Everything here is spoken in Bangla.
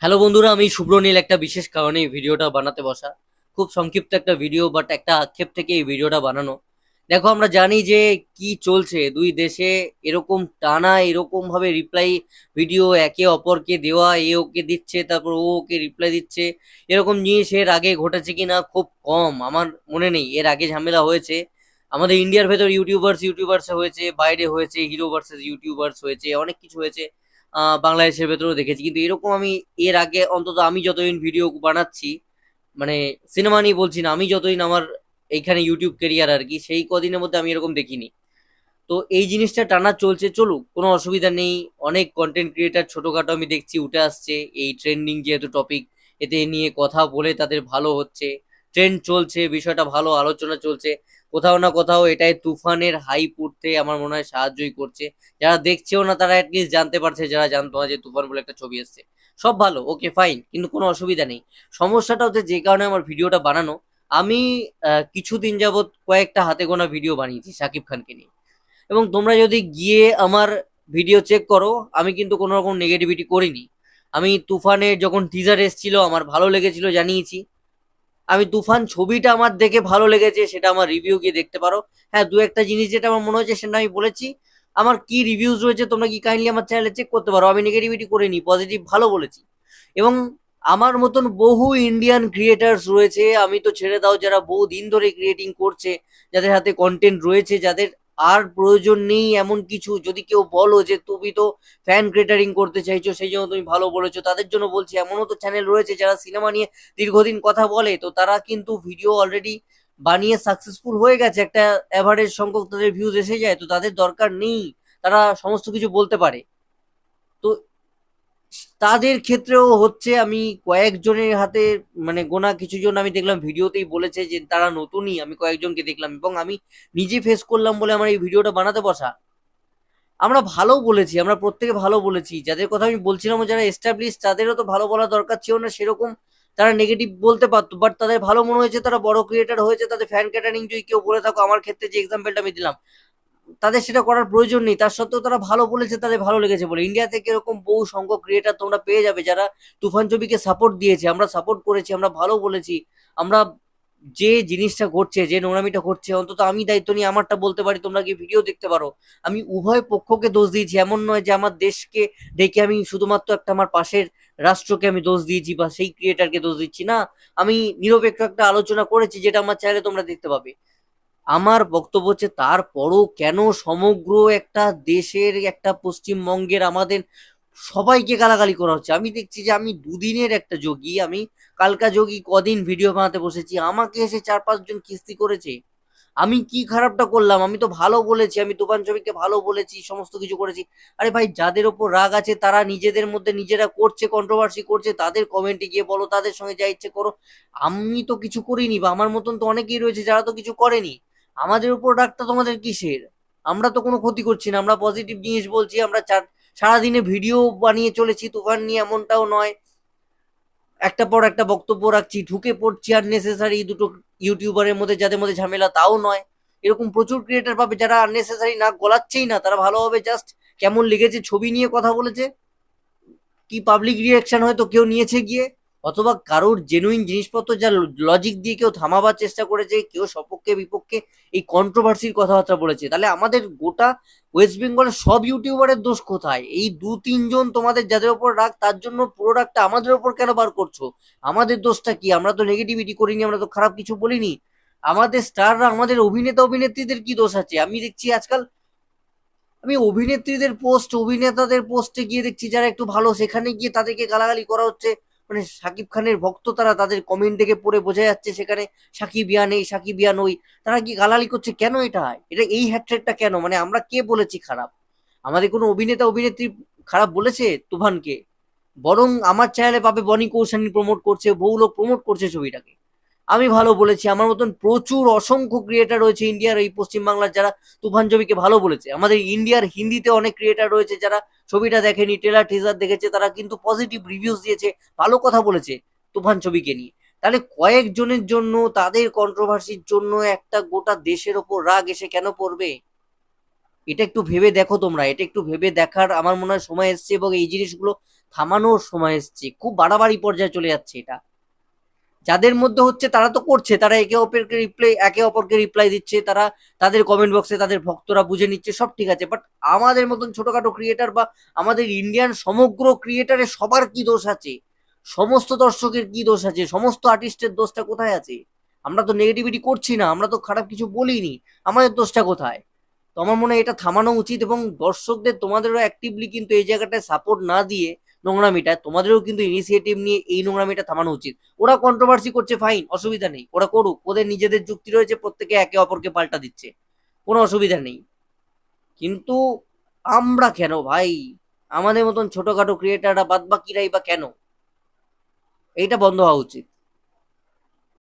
হ্যালো বন্ধুরা, আমি শুভ্র নীল একটা বিশেষ কারণে এই ভিডিওটা বানাতে বসা। খুব সংক্ষিপ্ত একটা ভিডিও, বাট একটা আক্ষেপ থেকে এই ভিডিওটা বানানো। দেখো, আমরা জানি যে কি চলছে দুই দেশে। এরকম টানা এরকম ভাবে রিপ্লাই ভিডিও একে অপরকে দেওয়া, এ ওকে দিচ্ছে, তারপর ও ওকে রিপ্লাই দিচ্ছে। এরকম জিনিস এর আগে ঘটেছে কিনা খুব কম, আমার মনে নেই এর আগে ঝামেলা হয়েছে। আমাদের ইন্ডিয়ার ভেতর ইউটিউবার্স হয়েছে, বাইরে হয়েছে হিরো ভার্সেস ইউটিউবার্স হয়েছে, অনেক কিছু হয়েছে। বাংলাদেশের ভেতরেও দেখেছি, কিন্তু এরকম আমি এর আগে অন্তত আমি যতদিন ভিডিও বানাচ্ছি, মানে সিনেমা নিয়ে বলছি না, আমি যতদিন আমার এইখানে ইউটিউব কেরিয়ার আর কি, সেই কদিনের মধ্যে আমি এরকম দেখিনি। তো এই জিনিসটা টানা চলছে, চলুক, কোনো অসুবিধা নেই। অনেক কন্টেন্ট ক্রিয়েটার ছোটখাটো আমি দেখছি উঠে আসছে, এই ট্রেন্ডিং যেহেতু টপিক, এতে নিয়ে কথা বলে তাদের ভালো হচ্ছে। ট্রেন্ড চলছে, বিষয়টা ভালো আলোচনা চলছে। কোথাও না কোথাও এটাই তুফানের হাইপ উঠতে আমার মনে হয় সাহায্যই করছে। যারা দেখছেও না তারা অ্যাটলিস্ট জানতে পারছে, যারা জানতো না যে তুফান বলে একটা ছবি এসছে। সব ভালো, ওকে ফাইন, কিন্তু কোনো অসুবিধা নেই। সমস্যাটা হচ্ছে যে কারণে আমার ভিডিওটা বানানো, আমি কিছুদিন যাবত কয়েকটা হাতে গোনা ভিডিও বানিয়েছি শাকিব খানকে নিয়ে। এবং তোমরা যদি গিয়ে আমার ভিডিও চেক করো, আমি কিন্তু কোনো রকম নেগেটিভিটি করিনি। আমি তুফানের যখন টিজার এসেছিল আমার ভালো লেগেছিল, জানিয়েছি। আমি তুফান ছবিটা আমার দেখে ভালো লেগেছে, সেটা আমার রিভিউ গিয়ে দেখতে পারো। হ্যাঁ, দু একটা জিনিস যেটা আমার মনে হচ্ছে সেটা আমি বলেছি। আমার কি রিভিউজ রয়েছে তোমরা কি কাইন্ডলি আমার চ্যানেলে চেক করতে পারো, আমি নেগেটিভিটি করিনি, পজিটিভ ভালো বলেছি। এবং আমার মতন বহু ইন্ডিয়ান ক্রিয়েটার্স রয়েছে, আমি তো ছেড়ে দাও, যারা বহু দিন ধরে ক্রিয়েটিং করছে, যাদের হাতে কন্টেন্ট রয়েছে, যাদের আর প্রয়োজন নেই এমন কিছু। যদি কেউ বলো যে তুমি তো ফ্যান ক্রিয়েটারিং করতে চাইছো সেই জন্য তুমি ভালো বলেছো, তাদের জন্য বলছি এমনও তো চ্যানেল রয়েছে যারা সিনেমা নিয়ে দীর্ঘদিন কথা বলে, তো তারা কিন্তু ভিডিও অলরেডি বানিয়ে সাকসেসফুল হয়ে গেছে, একটা অ্যাভারেজ সংখ্যক তাদের ভিউজ এসে যায়, তো তাদের দরকার নেই, তারা সমস্ত কিছু বলতে পারে। তো তাদের ক্ষেত্রেও হচ্ছে, আমি কয়েকজনের হাতে মানে গোনা কিছু জন আমি দেখলাম ভিডিওতেই বলেছে যে তারা নতুনই, আমি কয়েকজনকে দেখলাম এবং আমি নিজে ফেস করলাম বলে আমার এই ভিডিওটা বানাতে বসা। আমরা ভালো বলেছি, আমরা প্রত্যেকে ভালো বলেছি, যাদের কথা আমি বলছিলাম যারা এস্টাবলিশ, তাদেরও তো ভালো বলা দরকার ছিল না সেরকম। তারা নেগেটিভ বলতে পারতো, বাট তাদের ভালো মনে হয়েছে, তারা বড় ক্রিয়েটার হয়েছে, তাদের ফ্যান ক্যাটারিং যদি কেউ বলে থাকো, আমার ক্ষেত্রে যে এক্সাম্পলটা আমি দিলাম, তাদের সেটা করার প্রয়োজন নেই, তার সত্ত্বেও তারা ভালো বলেছে, তাদের ভালো লেগেছে বলে। ইন্ডিয়া থেকে এরকম বহু সংখ্যক ক্রিয়েটার তোমরা পেয়ে যাবে যারা তুফান ছবিকে সাপোর্ট দিয়েছে, আমরা সাপোর্ট করেছি, আমরা ভালো বলেছি। আমরা যে জিনিসটা ঘটছে, যে নোংরামিটা ঘটছে, অন্তত আমি দায়িত্ব নিয়ে আমারটা বলতে পারি, তোমরা কি ভিডিও দেখতে পারো। আমি উভয় পক্ষকে দোষ দিয়েছি, এমন নয় যে আমার দেশকে ডেকে আমি শুধুমাত্র একটা আমার পাশের রাষ্ট্রকে আমি দোষ দিয়েছি বা সেই ক্রিয়েটারকে দোষ দিচ্ছি না। আমি নিরপেক্ষ একটা আলোচনা করেছি, যেটা আমার চ্যানেলে তোমরা দেখতে পাবে। আমার বক্তব্য হচ্ছে তারপরও কেন সমগ্র একটা দেশের, একটা পশ্চিমবঙ্গের আমাদের সবাইকে গালাগালি করা হচ্ছে। আমি দেখছি যে আমি দুদিনের একটা যোগী, আমি কালকা যোগী, কদিন ভিডিও বানাতে বসেছি, আমাকে এসে 4-5 জন কিস্তি করেছে। আমি কি খারাপটা করলাম? আমি তো ভালো বলেছি, আমি তুফান ছবিকে ভালো বলেছি, সমস্ত কিছু করেছি। আরে ভাই, যাদের ওপর রাগ আছে তারা নিজেদের মধ্যে নিজেরা করছে, কন্ট্রোভার্সি করছে, তাদের কমেন্টে গিয়ে বলো, তাদের সঙ্গে যা ইচ্ছে করো। আমি তো কিছু করিনি, বা আমার মতন তো অনেকেই রয়েছে যারা তো কিছু করেনি। আমাদের উপর রাগটা তোমাদের কিসের? আমরা তো কোনো ক্ষতি করছি না, আমরা পজিটিভ জিনিস বলছি, আমরা সারাদিনে ভিডিও বানিয়ে চলেছি তুফান নিয়ে, এমনটাও নয়। একটা পর একটা বক্তব্য রাখছি, ঢুকে পড়ছি আননেসেসারি দুটো ইউটিউবারের মধ্যে, যাদের মধ্যে ঝামেলা, তাও নয়। এরকম প্রচুর ক্রিয়েটার পাবে যারা আননেসেসারি না গলাচ্ছেই না, তারা ভালোভাবে জাস্ট কেমন লেগেছে ছবি নিয়ে কথা বলেছে, কি পাবলিক রিয়াকশন হয়তো কেউ নিয়েছে গিয়ে, অথবা কারোর জেনুইন জিনিসপত্র যা লজিক দিয়ে কেউ থামাবার চেষ্টা করেছে, কেউ সপক্ষে বিপক্ষে এই কন্ট্রোভার্সির কথাবার্তা বলেছে। তাহলে আমাদের গোটা ওয়েস্ট বেঙ্গলের সব ইউটিউবারের দোষ কোথায়? এই 2-3 জন তোমাদের যাদের ওপর রাগ, তার জন্য পুরো রাগটা আমাদের ওপর কেন বার করছো? আমাদের দোষটা কি? আমরা তো নেগেটিভিটি করিনি, আমরা তো খারাপ কিছু বলিনি। আমাদের স্টাররা, আমাদের অভিনেতা অভিনেত্রীদের কি দোষ আছে? আমি দেখছি আজকাল, আমি অভিনেত্রীদের পোস্ট, অভিনেতাদের পোস্টে গিয়ে দেখছি যারা একটু ভালো, সেখানে গিয়ে তাদেরকে গালাগালি করা হচ্ছে। মানে শাকিব খানের ভক্ত তারা, তাদের কমেন্ট দেখে পড়ে বোঝা যাচ্ছে সেখানে সাকিব ইয়ান এই, সাকিব ইয়ান ওই। তারা কি গালাগালি করছে কেন? এটা এটা এই হ্যাট্রেটটা কেন? মানে আমরা কে বলেছি খারাপ? আমাদের কোনো অভিনেতা অভিনেত্রী খারাপ বলেছে তুফানকে? বরং আমার চ্যানেলে পাবে বনি কৌশানি প্রমোট করছে, বহু লোক প্রমোট করছে ছবিটাকে। আমি ভালো বলেছি, আমার মতন প্রচুর অসংখ্য ক্রিয়েটার রয়েছে ইন্ডিয়ার এই পশ্চিমবাংলার যারা তুফান ছবিকে ভালো বলেছে। আমাদের ইন্ডিয়ার হিন্দিতে অনেক ক্রিয়েটার রয়েছে যারা ছবিটা দেখেনি, ট্রেলার টিজার দেখেছে, তারা কিন্তু পজিটিভ রিভিউজ দিয়েছে, ভালো কথা বলেছে তুফান ছবিকে নিয়ে। তাহলে কয়েকজনের জন্য, তাদের কন্ট্রোভার্সির জন্য একটা গোটা দেশের ওপর রাগ এসে কেন পড়বে? এটা একটু ভেবে দেখো তোমরা, এটা একটু ভেবে দেখার আমার মনে হয় সময় এসছে, এবং এই জিনিসগুলো থামানোর সময় এসছে। খুব বাড়াবাড়ি পর্যায়ে চলে যাচ্ছে এটা। যাদের মধ্যে হচ্ছে তারা তো করছে, তারা একে অপরকে রিপ্লাই দিচ্ছে, তারা তাদের কমেন্ট বক্সে তাদের ভক্তরা বুঝে নিচ্ছে, সব ঠিক আছে। বাট আমাদের মতন ছোটখাটো ক্রিয়েটার বা আমাদের ইন্ডিয়ান সমগ্র ক্রিয়েটারের সবার কি দোষ আছে? সমস্ত দর্শকের কি দোষ আছে? সমস্ত আর্টিস্টের দোষটা কোথায় আছে? আমরা তো নেগেটিভিটি করছি না, আমরা তো খারাপ কিছু বলিনি, আমাদের দোষটা কোথায়? তো আমার মনে হয় এটা থামানো উচিত, এবং দর্শকদের তোমাদেরও অ্যাক্টিভলি কিন্তু এই জায়গাটায় সাপোর্ট না দিয়ে নোংরামিটা, তোমাদেরও কিন্তু ইনিশিয়েটিভ নিয়ে এই নোংরামিটা থামানো উচিত। ওরা কন্ট্রোভার্সি করছে, ফাইন, অসুবিধা নেই, ওরা করুক, ওদের নিজেদের যুক্তি রয়েছে, প্রত্যেকে একে অপরকে পাল্টা দিচ্ছে, কোনো অসুবিধা নেই। কিন্তু আমরা কেন ভাই, আমাদের মতন ছোটখাটো ক্রিয়েটাররা বাদ বাকিরাই বা কেন? এইটা বন্ধ হওয়া উচিত।